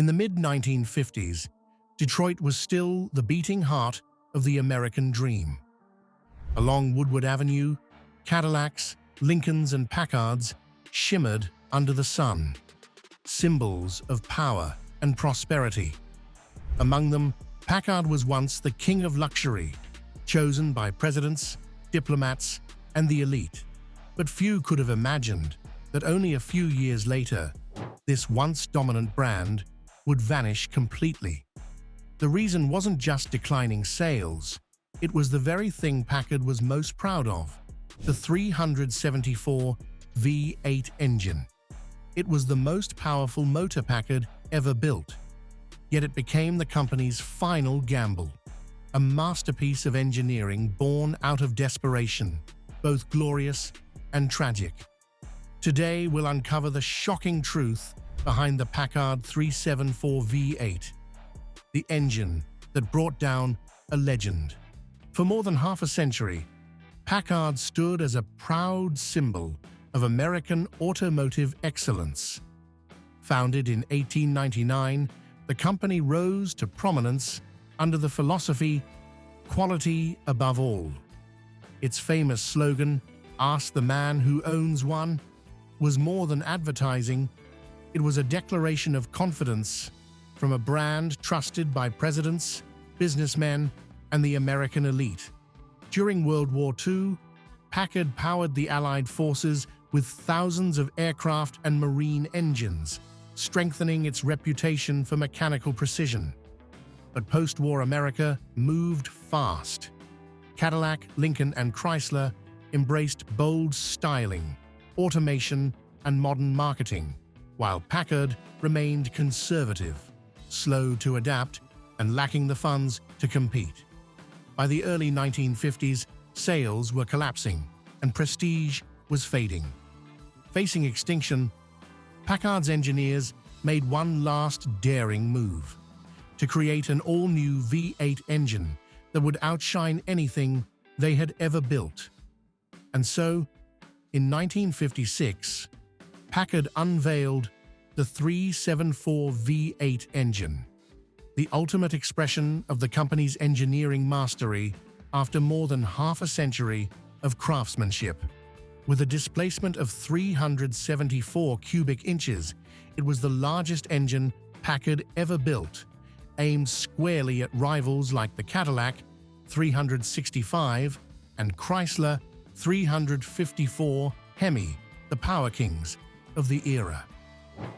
In the mid-1950s, Detroit was still the beating heart of the American dream. Along Woodward Avenue, Cadillacs, Lincolns, and Packards shimmered under the sun, symbols of power and prosperity. Among them, Packard was once the king of luxury, chosen by presidents, diplomats, and the elite. But few could have imagined that only a few years later, this once dominant brand would vanish completely. The reason wasn't just declining sales, it was the very thing Packard was most proud of, the 374 V8 engine. It was the most powerful motor Packard ever built, yet it became the company's final gamble, a masterpiece of engineering born out of desperation, both glorious and tragic. Today, we'll uncover the shocking truth behind the Packard 374 V8, the engine that brought down a legend. For more than half a century, Packard stood as a proud symbol of American automotive excellence. Founded in 1899, the company rose to prominence under the philosophy, "Quality above all." Its famous slogan, "Ask the man who owns one," was more than advertising. It was a declaration of confidence from a brand trusted by presidents, businessmen, and the American elite. During World War II, Packard powered the Allied forces with thousands of aircraft and marine engines, strengthening its reputation for mechanical precision. But post-war America moved fast. Cadillac, Lincoln, and Chrysler embraced bold styling, automation, and modern marketing, while Packard remained conservative, slow to adapt, and lacking the funds to compete. By the early 1950s, sales were collapsing, and prestige was fading. Facing extinction, Packard's engineers made one last daring move: to create an all-new V8 engine that would outshine anything they had ever built. And so, in 1956, Packard unveiled the 374 V8 engine, the ultimate expression of the company's engineering mastery after more than half a century of craftsmanship. With a displacement of 374 cubic inches, it was the largest engine Packard ever built, aimed squarely at rivals like the Cadillac 365 and Chrysler 354 Hemi, the power kings of the era.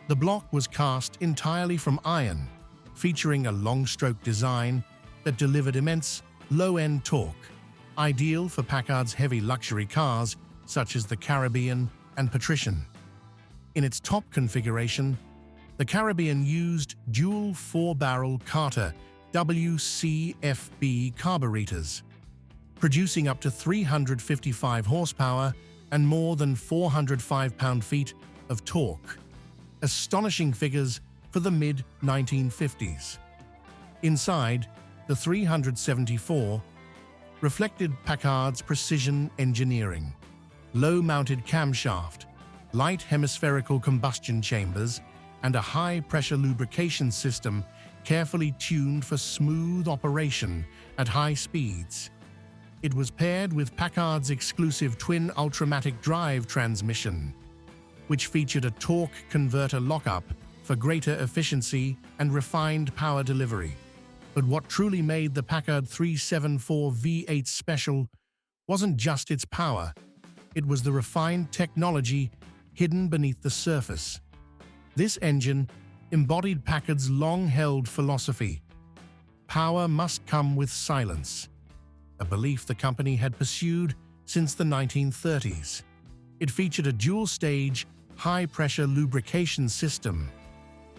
The block was cast entirely from iron, featuring a long-stroke design that delivered immense low-end torque, ideal for Packard's heavy luxury cars such as the Caribbean and Patrician. In its top configuration, the Caribbean used dual 4-barrel Carter WCFB carburetors, producing up to 355 horsepower and more than 405 pound-feet of torque. Astonishing figures for the mid-1950s. Inside, the 374 reflected Packard's precision engineering. Low-mounted camshaft, light hemispherical combustion chambers, and a high-pressure lubrication system carefully tuned for smooth operation at high speeds. It was paired with Packard's exclusive twin Ultramatic drive transmission, which featured a torque converter lockup for greater efficiency and refined power delivery. But what truly made the Packard 374 V8 special wasn't just its power. It was the refined technology hidden beneath the surface. This engine embodied Packard's long-held philosophy: power must come with silence, a belief the company had pursued since the 1930s. It featured a dual-stage, high-pressure lubrication system,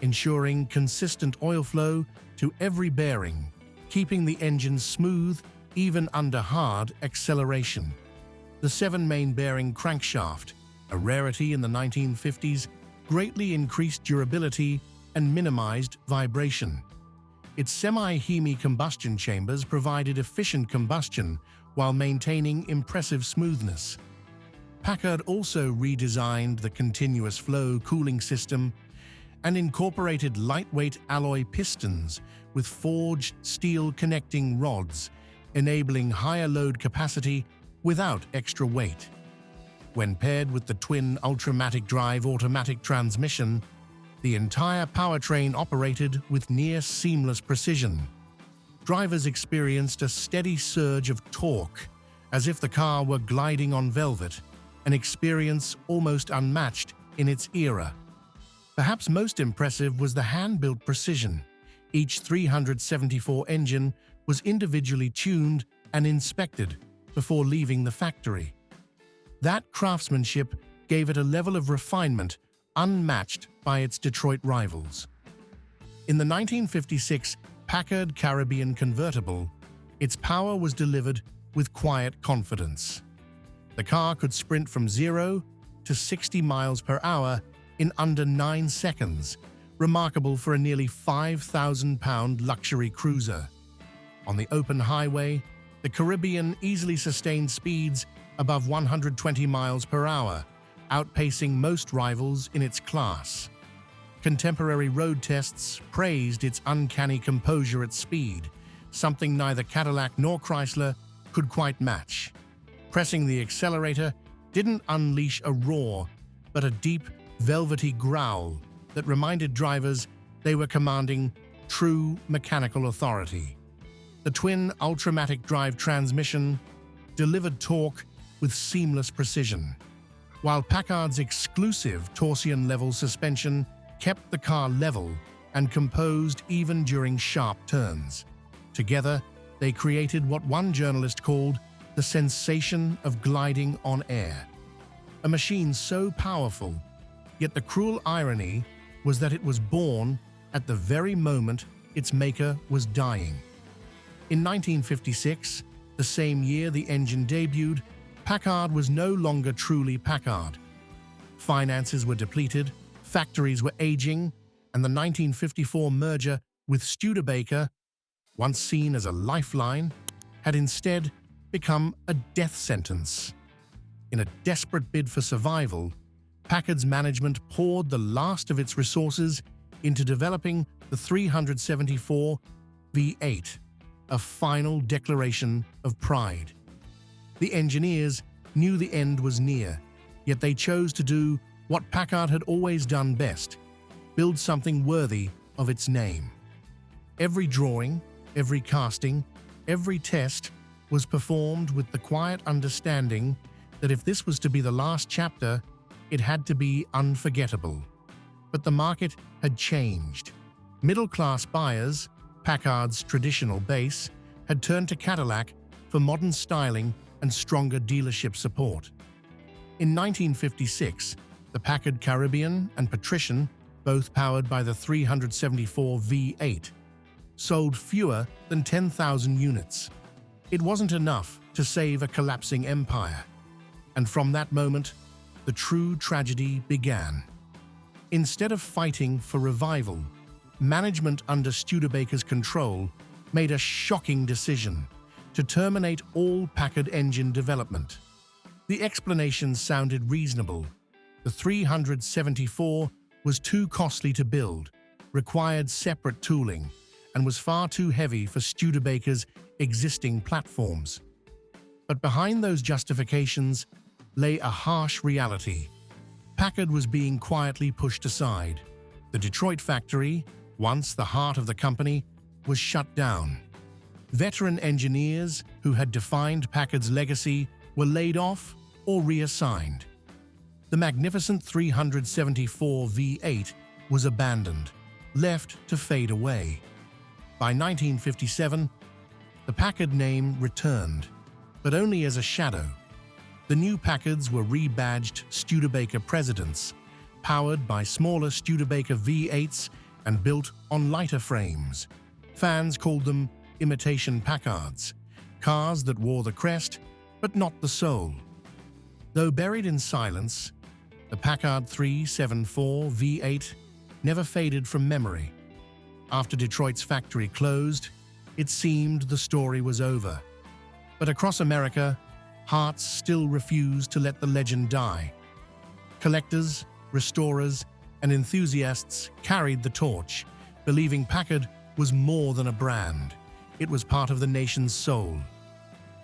ensuring consistent oil flow to every bearing, keeping the engine smooth even under hard acceleration. The 7-main bearing crankshaft, a rarity in the 1950s, greatly increased durability and minimized vibration. Its semi-Hemi combustion chambers provided efficient combustion while maintaining impressive smoothness. Packard also redesigned the continuous flow cooling system, and incorporated lightweight alloy pistons with forged steel connecting rods, enabling higher load capacity without extra weight. When paired with the twin Ultramatic drive automatic transmission, the entire powertrain operated with near-seamless precision. Drivers experienced a steady surge of torque, as if the car were gliding on velvet, an experience almost unmatched in its era. Perhaps most impressive was the hand-built precision. Each 374 engine was individually tuned and inspected before leaving the factory. That craftsmanship gave it a level of refinement unmatched by its Detroit rivals. In the 1956 Packard Caribbean convertible, its power was delivered with quiet confidence. The car could sprint from 0 to 60 miles per hour in under 9 seconds, remarkable for a nearly 5,000-pound luxury cruiser. On the open highway, the Caribbean easily sustained speeds above 120 miles per hour, outpacing most rivals in its class. Contemporary road tests praised its uncanny composure at speed, something neither Cadillac nor Chrysler could quite match. Pressing the accelerator didn't unleash a roar, but a deep, velvety growl that reminded drivers they were commanding true mechanical authority. The twin Ultramatic drive transmission delivered torque with seamless precision, while Packard's exclusive torsion-level suspension kept the car level and composed even during sharp turns. Together, they created what one journalist called the sensation of gliding on air. A machine so powerful, yet the cruel irony was that it was born at the very moment its maker was dying. In 1956, the same year the engine debuted, Packard was no longer truly Packard. Finances were depleted, factories were aging, and the 1954 merger with Studebaker, once seen as a lifeline, had instead become a death sentence. In a desperate bid for survival, Packard's management poured the last of its resources into developing the 374 V8, a final declaration of pride. The engineers knew the end was near, yet they chose to do what Packard had always done best: build something worthy of its name. Every drawing, every casting, every test was performed with the quiet understanding that if this was to be the last chapter, it had to be unforgettable. But the market had changed. Middle-class buyers, Packard's traditional base, had turned to Cadillac for modern styling and stronger dealership support. In 1956, the Packard Caribbean and Patrician, both powered by the 374 V8, sold fewer than 10,000 units. It wasn't enough to save a collapsing empire. And from that moment, the true tragedy began. Instead of fighting for revival, management under Studebaker's control made a shocking decision to terminate all Packard engine development. The explanation sounded reasonable. The 374 was too costly to build, required separate tooling, and was far too heavy for Studebaker's existing platforms. But behind those justifications lay a harsh reality. Packard was being quietly pushed aside. The Detroit factory, once the heart of the company, was shut down. Veteran engineers who had defined Packard's legacy were laid off or reassigned. The magnificent 374 V8 was abandoned, left to fade away. By 1957, the Packard name returned, but only as a shadow. The new Packards were rebadged Studebaker Presidents, powered by smaller Studebaker V8s and built on lighter frames. Fans called them imitation Packards, cars that wore the crest but not the soul. Though buried in silence, the Packard 374 V8 never faded from memory. After Detroit's factory closed, it seemed the story was over. But across America, hearts still refused to let the legend die. Collectors, restorers, and enthusiasts carried the torch, believing Packard was more than a brand. It was part of the nation's soul.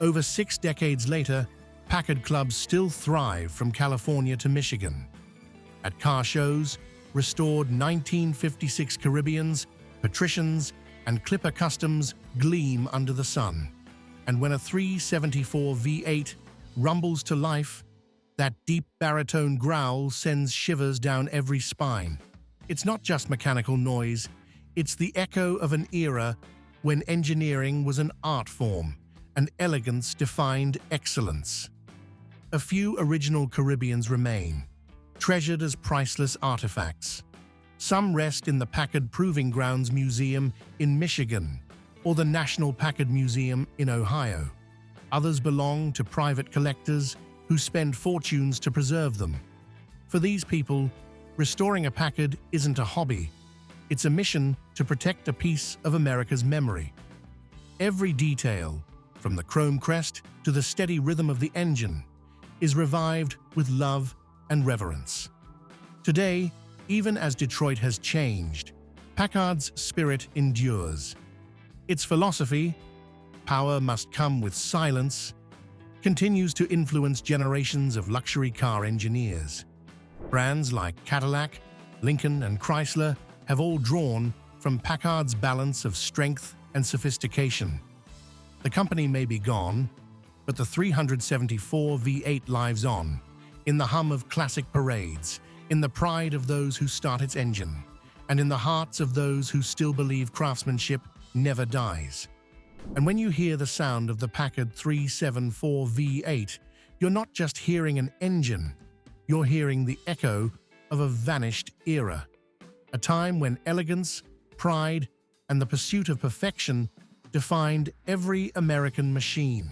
Over 6 decades later, Packard clubs still thrive from California to Michigan. At car shows, restored 1956 Caribbeans, Patricians, and Clipper Customs gleam under the sun. And when a 374 V8 rumbles to life, that deep baritone growl sends shivers down every spine. It's not just mechanical noise, it's the echo of an era when engineering was an art form and elegance defined excellence. A few original Caribbeans remain, treasured as priceless artifacts. Some rest in the Packard Proving Grounds Museum in Michigan or the National Packard Museum in Ohio. Others belong to private collectors who spend fortunes to preserve them. For these people, restoring a Packard isn't a hobby. It's a mission to protect a piece of America's memory. Every detail, from the chrome crest to the steady rhythm of the engine, is revived with love and reverence. Today, even as Detroit has changed, Packard's spirit endures. Its philosophy, "Power must come with silence," continues to influence generations of luxury car engineers. Brands like Cadillac, Lincoln, and Chrysler have all drawn from Packard's balance of strength and sophistication. The company may be gone, but the 374 V8 lives on, in the hum of classic parades, in the pride of those who start its engine, and in the hearts of those who still believe craftsmanship never dies. And when you hear the sound of the Packard 374 V8, you're not just hearing an engine, you're hearing the echo of a vanished era. A time when elegance, pride, and the pursuit of perfection defined every American machine.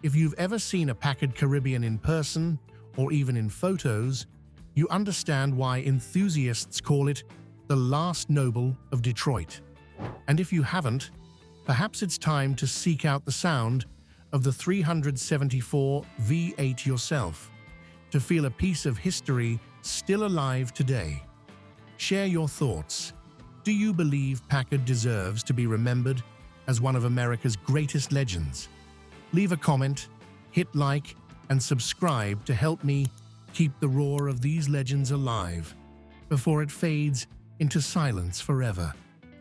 If you've ever seen a Packard Caribbean in person, or even in photos, you understand why enthusiasts call it the last noble of Detroit. And if you haven't, perhaps it's time to seek out the sound of the 374 V8 yourself, to feel a piece of history still alive today. Share your thoughts. Do you believe Packard deserves to be remembered as one of America's greatest legends? Leave a comment, hit like, and subscribe to help me keep the roar of these legends alive before it fades into silence forever.